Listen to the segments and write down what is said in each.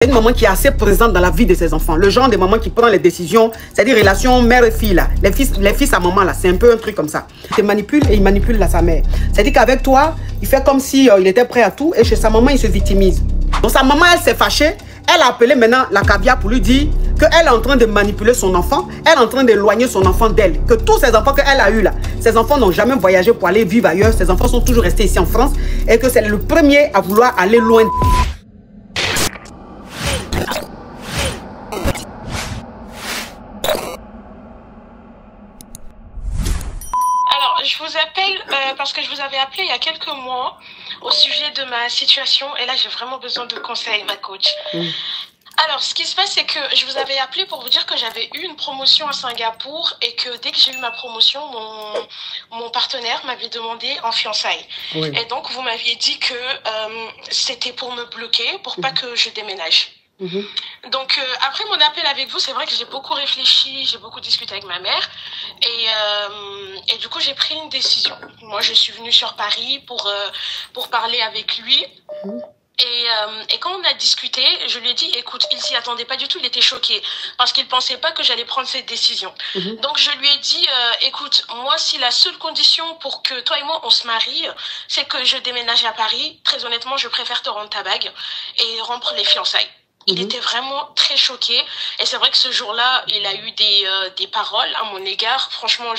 Une maman qui est assez présente dans la vie de ses enfants. Le genre de maman qui prend les décisions, c'est-à-dire relation mère et fille là. Les fils à maman là, c'est un peu un truc comme ça. Il te manipule et il manipule là, sa mère. C'est-à-dire qu'avec toi, il fait comme si il était prêt à tout et chez sa maman, il se victimise. Donc sa maman, elle s'est fâchée. Elle a appelé maintenant la caviar pour lui dire qu'elle est en train de manipuler son enfant. Elle est en train d'éloigner son enfant d'elle. Que tous ces enfants qu'elle a eu là, ces enfants n'ont jamais voyagé pour aller vivre ailleurs. Ces enfants sont toujours restés ici en France. Et que c'est le premier à vouloir aller loin. Je vous appelle parce que je vous avais appelé il y a quelques mois au sujet de ma situation et là j'ai vraiment besoin de conseils, ma coach. Alors, ce qui se passe, c'est que je vous avais appelé pour vous dire que j'avais eu une promotion à Singapour et que dès que j'ai eu ma promotion, mon partenaire m'avait demandé en fiançailles. Oui. Et donc, vous m'aviez dit que c'était pour me bloquer, pour pas que je déménage. Donc après mon appel avec vous, c'est vrai que j'ai beaucoup réfléchi, j'ai beaucoup discuté avec ma mère et du coup j'ai pris une décision. Moi je suis venue sur Paris pour parler avec lui. Et quand on a discuté, je lui ai dit, écoute, il s'y attendait pas du tout, il était choqué parce qu'il pensait pas que j'allais prendre cette décision. Donc je lui ai dit, écoute, moi si la seule condition pour que toi et moi on se marie, c'est que je déménage à Paris, très honnêtement je préfère te rendre ta bague et rompre les fiançailles. Il était vraiment très choqué et c'est vrai que ce jour-là, il a eu des paroles à mon égard. Franchement,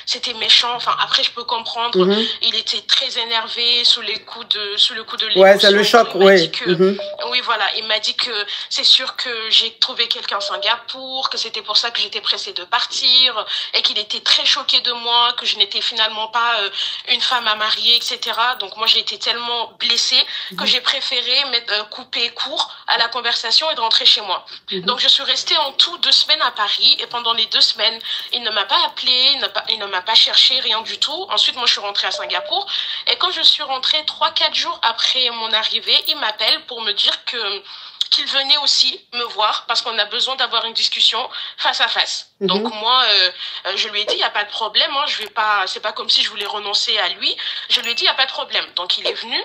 c'était méchant. Enfin, après, je peux comprendre. Il était très énervé sous le coup de l'émotion. Ouais, c'est le choc, oui. Oui, voilà. Il m'a dit que c'est sûr que j'ai trouvé quelqu'un à Singapour, que c'était pour ça que j'étais pressée de partir et qu'il était très choqué de moi, que je n'étais finalement pas une femme à marier, etc. Donc moi, j'ai été tellement blessée que j'ai préféré couper court à la conversation et de rentrer chez moi. Donc je suis restée en tout 2 semaines à Paris et pendant les 2 semaines, il ne m'a pas appelé, il ne m'a pas cherché, rien du tout. Ensuite, moi, je suis rentrée à Singapour et quand je suis rentrée 3-4 jours après mon arrivée, il m'appelle pour me dire qu'il venait aussi me voir parce qu'on a besoin d'avoir une discussion face à face. Donc moi, je lui ai dit, il n'y a pas de problème, hein, c'est pas comme si je voulais renoncer à lui. Je lui ai dit, il n'y a pas de problème. Donc il est venu.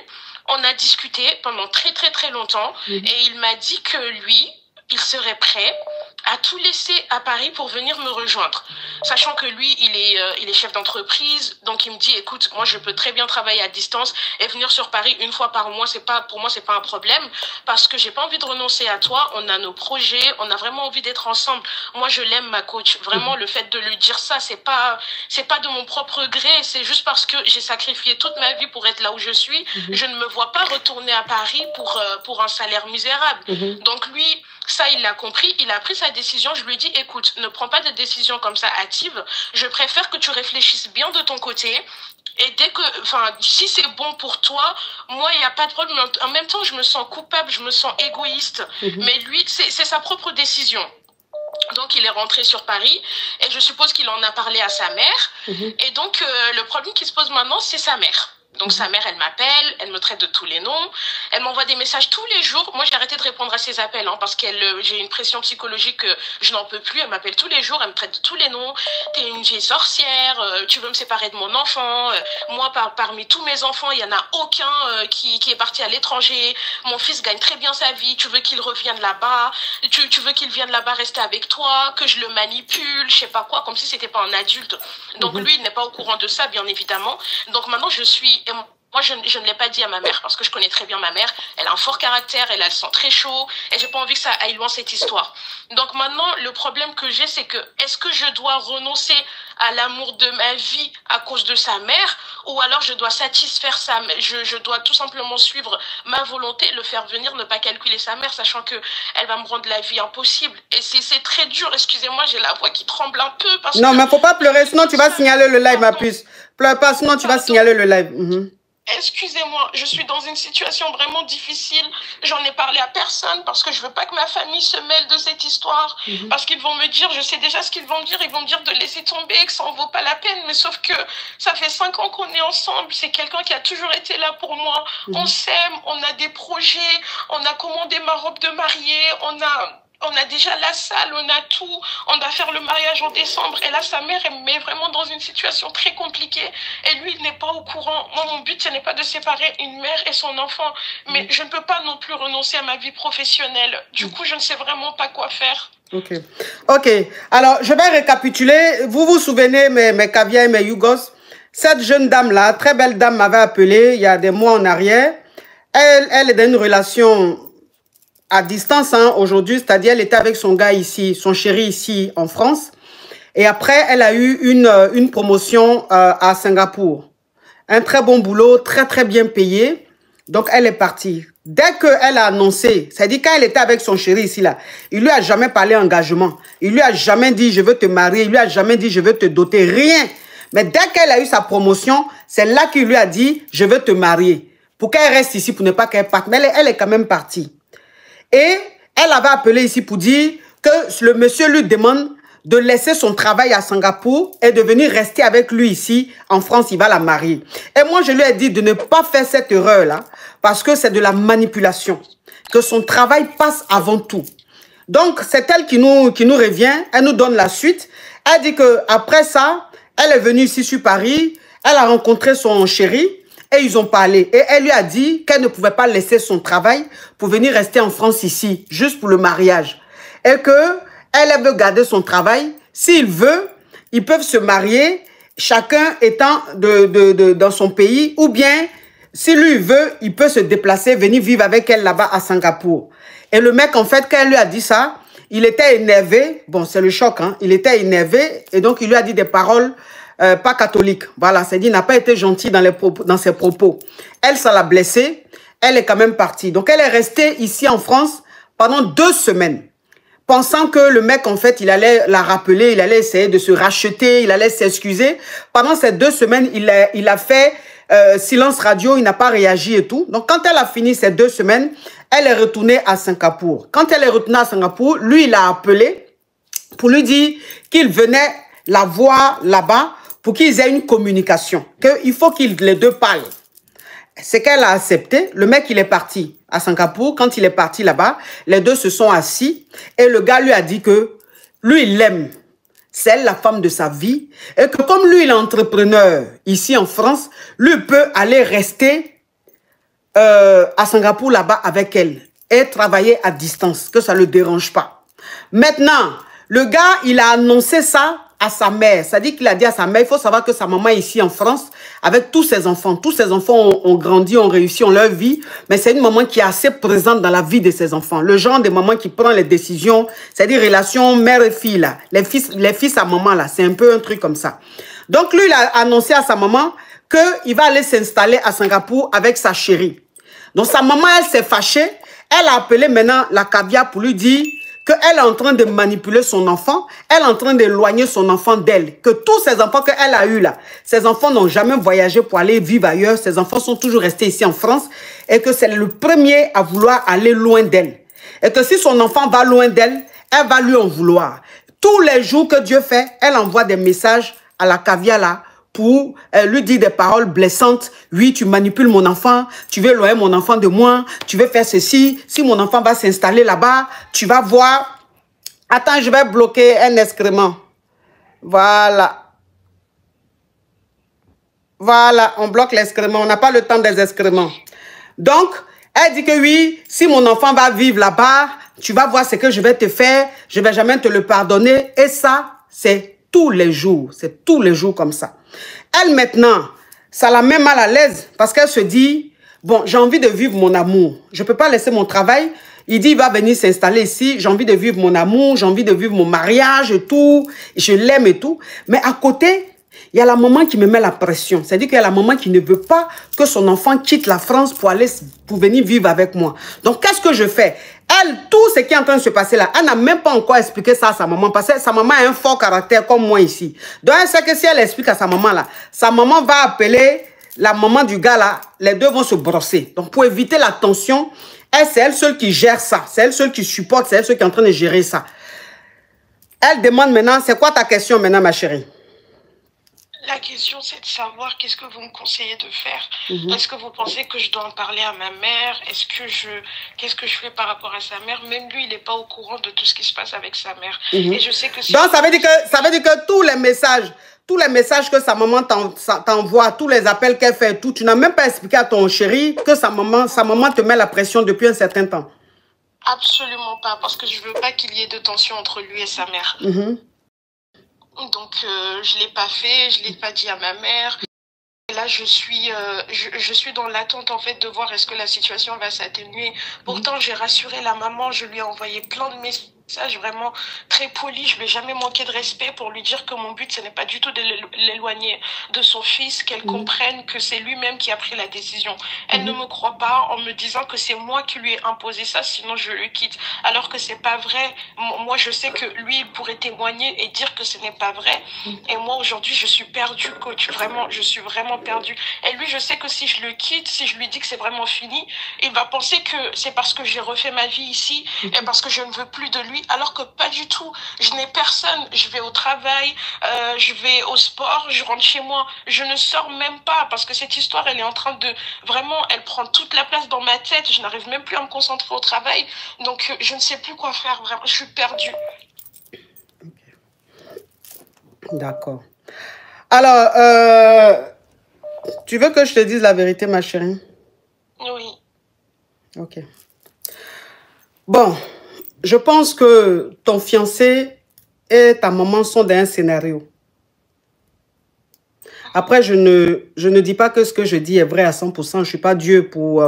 On a discuté pendant très longtemps et il m'a dit que lui, il serait prêt à tout laisser à Paris pour venir me rejoindre. Sachant que lui, il est chef d'entreprise, donc il me dit, écoute, moi je peux très bien travailler à distance et venir sur Paris 1 fois par mois, pour moi c'est pas un problème parce que j'ai pas envie de renoncer à toi, on a nos projets, on a vraiment envie d'être ensemble. Moi je l'aime ma coach, vraiment le fait de lui dire ça, c'est pas de mon propre gré, c'est juste parce que j'ai sacrifié toute ma vie pour être là où je suis, je ne me vois pas retourner à Paris pour un salaire misérable. Donc lui, ça, il l'a compris, il a pris sa décision. Je lui ai dit, écoute, ne prends pas de décision comme ça hâtive. Je préfère que tu réfléchisses bien de ton côté. Et si c'est bon pour toi, moi, il n'y a pas de problème. En même temps, je me sens coupable, je me sens égoïste. Mais lui, c'est sa propre décision. Donc, il est rentré sur Paris et je suppose qu'il en a parlé à sa mère. Et donc, le problème qui se pose maintenant, c'est sa mère. Donc sa mère, elle m'appelle, elle me traite de tous les noms, elle m'envoie des messages tous les jours. Moi, j'ai arrêté de répondre à ses appels parce j'ai une pression psychologique que je n'en peux plus. Elle m'appelle tous les jours, elle me traite de tous les noms. T'es une vieille sorcière, tu veux me séparer de mon enfant. Moi, parmi tous mes enfants, il y en a aucun qui est parti à l'étranger. Mon fils gagne très bien sa vie. Tu veux qu'il revienne là-bas, tu veux qu'il vienne là-bas rester avec toi, que je le manipule, je sais pas quoi, comme si c'était pas un adulte. Donc lui, il n'est pas au courant de ça, bien évidemment. Donc maintenant, moi, je ne l'ai pas dit à ma mère parce que je connais très bien ma mère. Elle a un fort caractère, elle a le sang très chaud et j'ai pas envie que ça aille loin cette histoire. Donc maintenant, le problème que j'ai, c'est que est-ce que je dois renoncer à l'amour de ma vie à cause de sa mère ou alors je dois satisfaire je dois tout simplement suivre ma volonté, le faire venir, ne pas calculer sa mère, sachant que elle va me rendre la vie impossible. Et c'est très dur. Excusez-moi, j'ai la voix qui tremble un peu parce non, mais faut pas pleurer, sinon tu vas signaler le live, ma puce. Pleure pas, sinon tu vas signaler le live. Excusez-moi, je suis dans une situation vraiment difficile. J'en ai parlé à personne parce que je veux pas que ma famille se mêle de cette histoire. Parce qu'ils vont me dire, je sais déjà ce qu'ils vont me dire. Ils vont me dire de laisser tomber, que ça en vaut pas la peine. Mais sauf que ça fait 5 ans qu'on est ensemble. C'est quelqu'un qui a toujours été là pour moi. On s'aime, on a des projets, on a commandé ma robe de mariée, on a On a déjà la salle, on a tout. On doit faire le mariage en décembre. Et là, sa mère, elle me met vraiment dans une situation très compliquée. Et lui, il n'est pas au courant. Moi, mon but, ce n'est pas de séparer une mère et son enfant. Mais je ne peux pas non plus renoncer à ma vie professionnelle. Du coup, je ne sais vraiment pas quoi faire. Ok. Ok. Alors, je vais récapituler. Vous vous souvenez, mes caviars et mes Yougos, cette jeune dame-là, très belle dame, m'avait appelé il y a des mois en arrière. Elle est dans une relation à distance hein, aujourd'hui, c'est-à-dire elle était avec son gars ici, son chéri ici en France. Et après, elle a eu une promotion à Singapour. Un très bon boulot, très bien payé. Donc, elle est partie. Dès qu'elle a annoncé, c'est-à-dire quand elle était avec son chéri ici, là, il lui a jamais parlé engagement. Il lui a jamais dit, je veux te marier. Il lui a jamais dit, je veux te doter. Rien. Mais dès qu'elle a eu sa promotion, c'est là qu'il lui a dit, je veux te marier. Pour qu'elle reste ici, pour ne pas qu'elle parte. Mais elle est quand même partie. Et elle avait appelé ici pour dire que le monsieur lui demande de laisser son travail à Singapour et de venir rester avec lui ici en France, il va la marier. Et moi, je lui ai dit de ne pas faire cette erreur-là parce que c'est de la manipulation, que son travail passe avant tout. Donc, c'est elle qui nous revient, elle nous donne la suite. Elle dit qu'après ça, elle est venue ici sur Paris, elle a rencontré son chéri, et ils ont parlé. Et elle lui a dit qu'elle ne pouvait pas laisser son travail pour venir rester en France ici, juste pour le mariage. Et qu'elle veut garder son travail. S'il veut, ils peuvent se marier, chacun étant dans son pays. Ou bien, si lui veut, il peut se déplacer, venir vivre avec elle là-bas à Singapour. Et le mec, en fait, quand elle lui a dit ça, il était énervé. Bon, c'est le choc, hein. Il était énervé. Et donc, il lui a dit des paroles pas catholique. Voilà, c'est-à-dire, il n'a pas été gentil dans ses propos. Elle, ça l'a blessée. Elle est quand même partie. Donc, elle est restée ici en France pendant 2 semaines. Pensant que le mec, en fait, il allait la rappeler, il allait essayer de se racheter, il allait s'excuser. Pendant ces 2 semaines, il a fait silence radio, il n'a pas réagi et tout. Donc, quand elle a fini ces 2 semaines, elle est retournée à Singapour. Quand elle est retournée à Singapour, lui, il a appelé pour lui dire qu'il venait la voir là-bas pour qu'ils aient une communication, qu'il faut qu'ils les deux parlent. C'est qu'elle a accepté. Le mec, il est parti à Singapour. Quand il est parti là-bas, les deux se sont assis et le gars lui a dit que lui, il l'aime. C'est elle la femme de sa vie et que comme lui, il est entrepreneur ici en France, lui peut aller rester à Singapour là-bas avec elle et travailler à distance, que ça ne le dérange pas. Maintenant, le gars, il a annoncé ça à sa mère. C'est-à-dire qu'il a dit à sa mère, il faut savoir que sa maman est ici en France avec tous ses enfants. Tous ses enfants ont grandi, ont réussi, ont leur vie. Mais c'est une maman qui est assez présente dans la vie de ses enfants. Le genre de maman qui prend les décisions, c'est-à-dire relation mère et fille, là. Les fils à maman, là. C'est un peu un truc comme ça. Donc, lui, il a annoncé à sa maman qu'il va aller s'installer à Singapour avec sa chérie. Donc, sa maman, elle s'est fâchée. Elle a appelé maintenant la caviar pour lui dire qu'elle est en train de manipuler son enfant, elle est en train d'éloigner son enfant d'elle, que tous ces enfants qu'elle a eus là, ces enfants n'ont jamais voyagé pour aller vivre ailleurs, ces enfants sont toujours restés ici en France, et que c'est le premier à vouloir aller loin d'elle. Et que si son enfant va loin d'elle, elle va lui en vouloir. Tous les jours que Dieu fait, elle envoie des messages à la caviar là, pour lui dire des paroles blessantes. Oui, tu manipules mon enfant, tu veux éloigner mon enfant de moi, tu veux faire ceci. Si mon enfant va s'installer là-bas, tu vas voir. Attends, je vais bloquer un excrément. Voilà. Voilà, on bloque l'excrément. On n'a pas le temps des excréments. Donc, elle dit que oui, si mon enfant va vivre là-bas, tu vas voir ce que je vais te faire. Je ne vais jamais te le pardonner. Et ça, c'est tous les jours. C'est tous les jours comme ça. Elle, maintenant, ça la met mal à l'aise parce qu'elle se dit, bon, j'ai envie de vivre mon amour. Je ne peux pas laisser mon travail. Il dit, il va venir s'installer ici. J'ai envie de vivre mon amour. J'ai envie de vivre mon mariage et tout. Je l'aime et tout. Mais à côté, il y a la maman qui me met la pression. C'est-à-dire qu'il y a la maman qui ne veut pas que son enfant quitte la France pour venir vivre avec moi. Donc, qu'est-ce que je fais? Elle, tout ce qui est en train de se passer là, elle n'a même pas encore expliqué ça à sa maman. Parce que sa maman a un fort caractère comme moi ici. Donc, elle sait que si elle explique à sa maman là, sa maman va appeler la maman du gars là. Les deux vont se brosser. Donc, pour éviter la tension, c'est elle seule qui gère ça. C'est elle seule qui supporte. C'est elle seule qui est en train de gérer ça. Elle demande maintenant, c'est quoi ta question maintenant, ma chérie? La question, c'est de savoir qu'est-ce que vous me conseillez de faire. Mhm. Est-ce que vous pensez que je dois en parler à ma mère? Qu'est-ce que je fais par rapport à sa mère? Même lui, il n'est pas au courant de tout ce qui se passe avec sa mère. Mhm. Et je sais que si Donc, ça veut dire que tous les messages que sa maman t'envoie, tous les appels qu'elle fait, tout, tu n'as même pas expliqué à ton chéri que sa maman te met la pression depuis un certain temps. Absolument pas, parce que je veux pas qu'il y ait de tension entre lui et sa mère. Mhm. Donc, je l'ai pas fait, je l'ai pas dit à ma mère. Et là, je suis dans l'attente, en fait, de voir est-ce que la situation va s'atténuer. Pourtant, j'ai rassuré la maman, je lui ai envoyé plein de messages vraiment très polis. Je lui ai jamais manqué de respect pour lui dire que mon but, ce n'est pas du tout de l'éloigner de son fils, qu'elle comprenne que c'est lui-même qui a pris la décision. Elle ne me croit pas en me disant que c'est moi qui lui ai imposé ça, sinon je le quitte. Alors que c'est pas vrai. Moi, je sais que lui, il pourrait témoigner et dire que ce n'est pas vrai. Et moi, aujourd'hui, je suis perdue, coach. Vraiment, je suis vraiment perdue. Et lui, je sais que si je le quitte, si je lui dis que c'est vraiment fini, il va penser que c'est parce que j'ai refait ma vie ici et parce que je ne veux plus de lui, alors que pas du tout. Je n'ai personne. Je vais au travail, je vais au sport, je rentre chez moi. Je ne sors même pas parce que cette histoire, elle est en train de... Vraiment, elle prend toute la place dans ma tête. Je n'arrive même plus à me concentrer au travail. Donc, je ne sais plus quoi faire. Vraiment, je suis perdue. D'accord. Alors, tu veux que je te dise la vérité, ma chérie? Oui. Ok. Bon, je pense que ton fiancé et ta maman sont dans un scénario. Après, je ne dis pas que ce que je dis est vrai à 100%. Je ne suis pas Dieu pour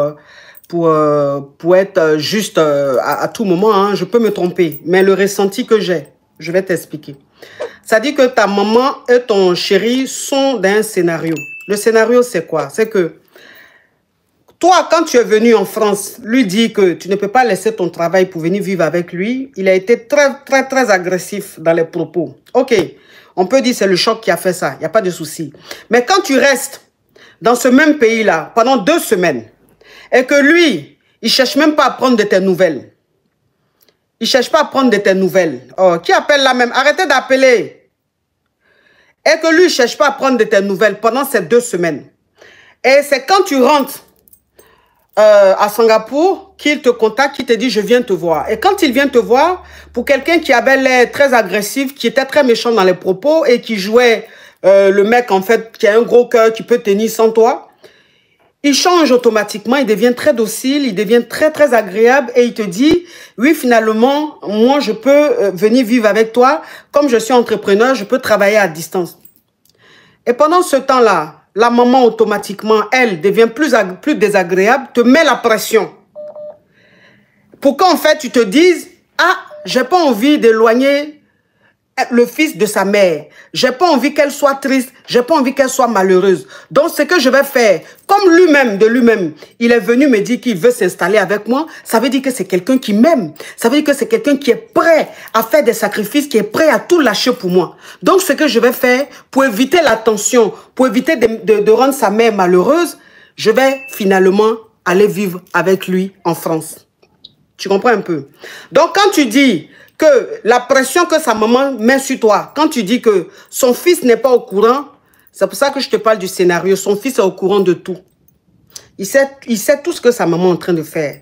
être juste à tout moment. Hein. Je peux me tromper. Mais le ressenti que j'ai, je vais t'expliquer. Ça dit que ta maman et ton chéri sont dans un scénario. Le scénario, c'est quoi? C'est que toi, quand tu es venu en France, lui dit que tu ne peux pas laisser ton travail pour venir vivre avec lui. Il a été très agressif dans les propos. Ok, on peut dire que c'est le choc qui a fait ça. Il n'y a pas de souci. Mais quand tu restes dans ce même pays-là pendant 2 semaines et que lui, il ne cherche même pas à prendre de tes nouvelles. Il ne cherche pas à prendre de tes nouvelles. Oh, qui appelle là même? Arrêtez d'appeler. Et que lui ne cherche pas à prendre de tes nouvelles pendant ces 2 semaines. Et c'est quand tu rentres à Singapour qu'il te contacte, qu'il te dit je viens te voir. Et quand il vient te voir, pour quelqu'un qui avait l'air très agressif, qui était très méchant dans les propos et qui jouait le mec en fait qui a un gros cœur, qui peut tenir sans toi, il change automatiquement, il devient très docile, il devient très agréable et il te dit oui finalement moi je peux venir vivre avec toi, comme je suis entrepreneur, je peux travailler à distance. Et pendant ce temps-là, la maman, automatiquement, elle devient plus désagréable, te met la pression. Pour qu'en fait, tu te dises, ah, j'ai pas envie d'éloigner le fils de sa mère. J'ai pas envie qu'elle soit triste, j'ai pas envie qu'elle soit malheureuse. Donc, ce que je vais faire, comme lui-même, de lui-même, il est venu me dire qu'il veut s'installer avec moi, ça veut dire que c'est quelqu'un qui m'aime. Ça veut dire que c'est quelqu'un qui est prêt à faire des sacrifices, qui est prêt à tout lâcher pour moi. Donc, ce que je vais faire, pour éviter la tension, pour éviter de rendre sa mère malheureuse, je vais finalement aller vivre avec lui en France. Tu comprends un peu? Donc, quand tu dis que la pression que sa maman met sur toi, quand tu dis que son fils n'est pas au courant, c'est pour ça que je te parle du scénario. Son fils est au courant de tout. Il sait tout ce que sa maman est en train de faire.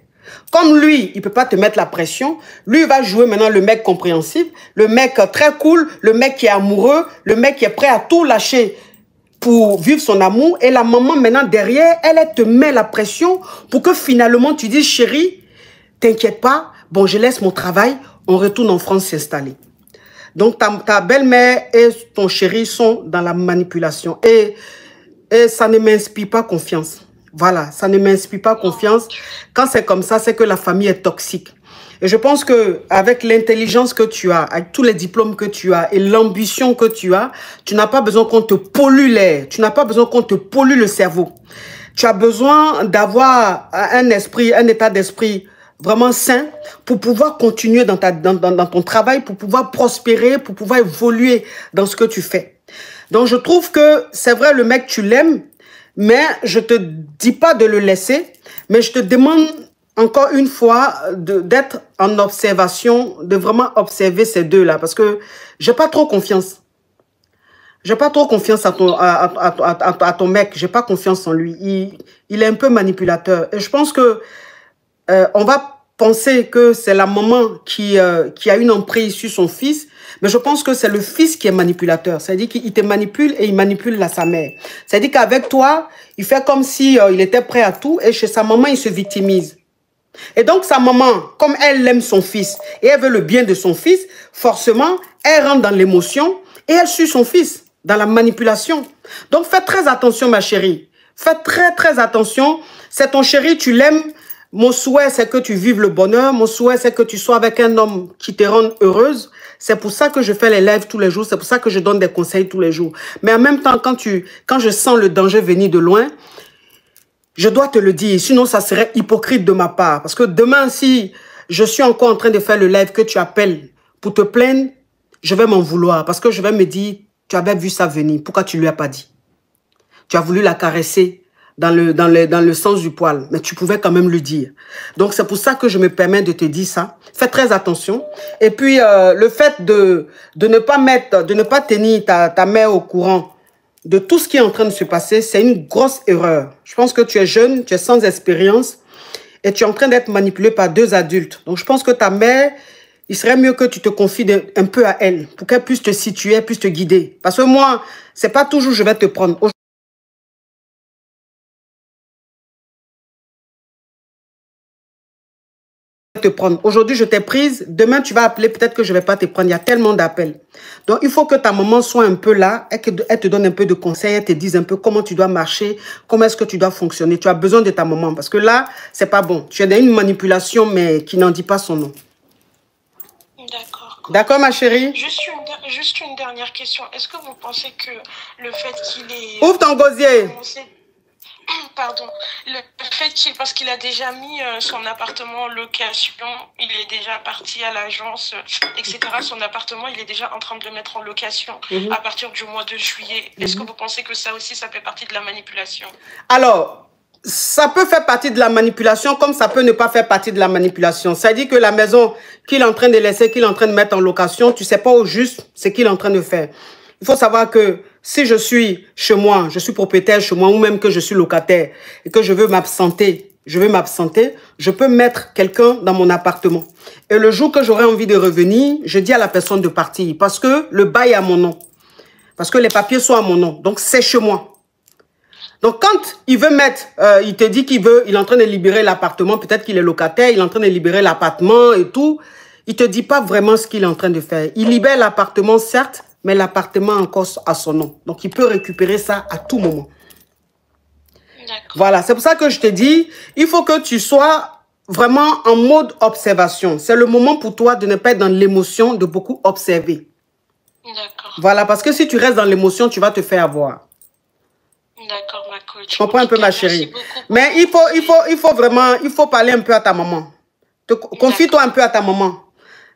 Comme lui, il ne peut pas te mettre la pression, lui, il va jouer maintenant le mec compréhensif, le mec très cool, le mec qui est amoureux, le mec qui est prêt à tout lâcher pour vivre son amour. Et la maman, maintenant, derrière, elle te met la pression pour que finalement, tu dises, chérie, t'inquiète pas, bon, je laisse mon travail, on retourne en France s'installer. Donc, ta belle-mère et ton chéri sont dans la manipulation. Et ça ne m'inspire pas confiance. Voilà, ça ne m'inspire pas confiance. Quand c'est comme ça, c'est que la famille est toxique. Et je pense qu'avec l'intelligence que tu as, avec tous les diplômes que tu as et l'ambition que tu as, tu n'as pas besoin qu'on te pollue l'air. Tu n'as pas besoin qu'on te pollue le cerveau. Tu as besoin d'avoir un état d'esprit vraiment sain pour pouvoir continuer dans ton travail, pour pouvoir prospérer, pour pouvoir évoluer dans ce que tu fais. Donc, je trouve que c'est vrai, le mec, tu l'aimes, mais je te dis pas de le laisser, mais je te demande encore une fois d'être en observation, de vraiment observer ces deux-là, parce que j'ai pas trop confiance. j'ai pas trop confiance à ton mec. J'ai pas confiance en lui. Il est un peu manipulateur. Et je pense que on va penser que c'est la maman qui a une emprise sur son fils. Mais je pense que c'est le fils qui est manipulateur. C'est-à-dire qu'il te manipule et il manipule sa mère. C'est-à-dire qu'avec toi, il fait comme si il était prêt à tout. Et chez sa maman, il se victimise. Et donc, sa maman, comme elle aime son fils et elle veut le bien de son fils, forcément, elle rentre dans l'émotion et elle suit son fils dans la manipulation. Donc, fais très attention, ma chérie. Fais très, très attention. C'est ton chéri, tu l'aimes. Mon souhait, c'est que tu vives le bonheur. Mon souhait, c'est que tu sois avec un homme qui te rende heureuse. C'est pour ça que je fais les lives tous les jours. C'est pour ça que je donne des conseils tous les jours. Mais en même temps, quand je sens le danger venir de loin, je dois te le dire, sinon ça serait hypocrite de ma part. Parce que demain, si je suis encore en train de faire le live que tu appelles pour te plaindre, je vais m'en vouloir. Parce que je vais me dire, tu avais vu ça venir, pourquoi tu ne lui as pas dit? Tu as voulu la caresser dans le sens du poil, mais tu pouvais quand même le dire. Donc c'est pour ça que je me permets de te dire ça. Fais très attention. Et puis le fait de ne pas tenir ta mère au courant de tout ce qui est en train de se passer, c'est une grosse erreur. Je pense que tu es jeune, tu es sans expérience et tu es en train d'être manipulé par deux adultes. Donc, je pense que ta mère, il serait mieux que tu te confies un peu à elle pour qu'elle puisse te situer, puisse te guider. Parce que moi, c'est pas toujours je vais te prendre. Aujourd'hui, je t'ai prise. Demain, tu vas appeler. Peut-être que je ne vais pas te prendre. Il y a tellement d'appels. Donc, il faut que ta maman soit un peu là. Elle te donne un peu de conseils. Elle te dise un peu comment tu dois marcher. Comment est-ce que tu dois fonctionner. Tu as besoin de ta maman. Parce que là, c'est pas bon. Tu es dans une manipulation, mais qui n'en dit pas son nom. D'accord. D'accord, ma chérie? Juste une dernière question. Est-ce que vous pensez que le fait qu'il ait... Ouvre ton gosier. Pardon, le fait parce qu'il a déjà mis son appartement en location, il est déjà parti à l'agence, etc. Son appartement, il est déjà en train de le mettre en location à partir du mois de juillet. Est-ce que vous pensez que ça aussi, ça fait partie de la manipulation? Alors, ça peut faire partie de la manipulation comme ça peut ne pas faire partie de la manipulation. Ça dit que la maison qu'il est en train de laisser, qu'il est en train de mettre en location, tu ne sais pas au juste ce qu'il est en train de faire. Il faut savoir que si je suis chez moi, je suis propriétaire chez moi ou même que je suis locataire et que je veux m'absenter, je peux mettre quelqu'un dans mon appartement. Et le jour que j'aurai envie de revenir, je dis à la personne de partir parce que le bail est à mon nom. Parce que les papiers sont à mon nom. Donc, c'est chez moi. Donc, quand il veut mettre, il te dit il est en train de libérer l'appartement, peut-être qu'il est locataire, il est en train de libérer l'appartement et tout, il ne te dit pas vraiment ce qu'il est en train de faire. Il libère l'appartement, certes, mais l'appartement encore à son nom. Donc, il peut récupérer ça à tout moment. Voilà, c'est pour ça que je te dis, il faut que tu sois vraiment en mode observation. C'est le moment pour toi de ne pas être dans l'émotion, de beaucoup observer. Voilà, parce que si tu restes dans l'émotion, tu vas te faire avoir. D'accord, ma coach. Tu comprends un peu, ma chérie. Mais il faut vraiment, il faut parler un peu à ta maman. Confie-toi un peu à ta maman.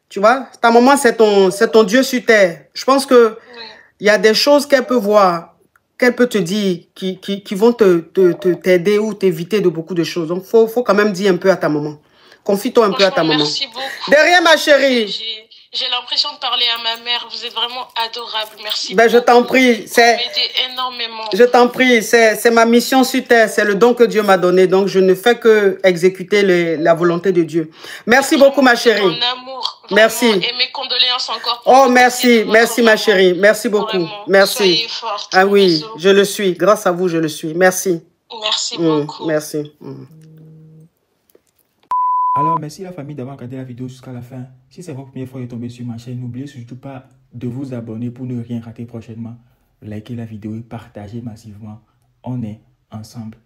Tu vois, ta maman, c'est ton Dieu sur terre. Je pense que il y a des choses qu'elle peut voir, qu'elle peut te dire, qui vont t'aider ou t'éviter de beaucoup de choses. Donc, faut quand même dire un peu à ta maman. Confie-toi un peu à ta maman. Merci beaucoup. De rien, ma chérie. J'ai l'impression de parler à ma mère. Vous êtes vraiment adorable. Merci beaucoup. Je t'en prie. Vous m'aidez énormément. Je t'en prie. C'est ma mission sur terre. C'est le don que Dieu m'a donné. Donc, je ne fais que exécuter la volonté de Dieu. Merci beaucoup, ma chérie. Mon amour. Merci. Et mes condoléances encore. Oh, merci. Merci, ma chérie. Merci beaucoup. Vraiment. Merci. Soyez forte. Ah oui, Bisous. je le suis. Grâce à vous, je le suis. Merci. Merci beaucoup. Merci. Alors, merci la famille d'avoir regardé la vidéo jusqu'à la fin. Si c'est votre première fois de tomber sur ma chaîne, n'oubliez surtout pas de vous abonner pour ne rien rater prochainement. Likez la vidéo et partagez massivement. On est ensemble.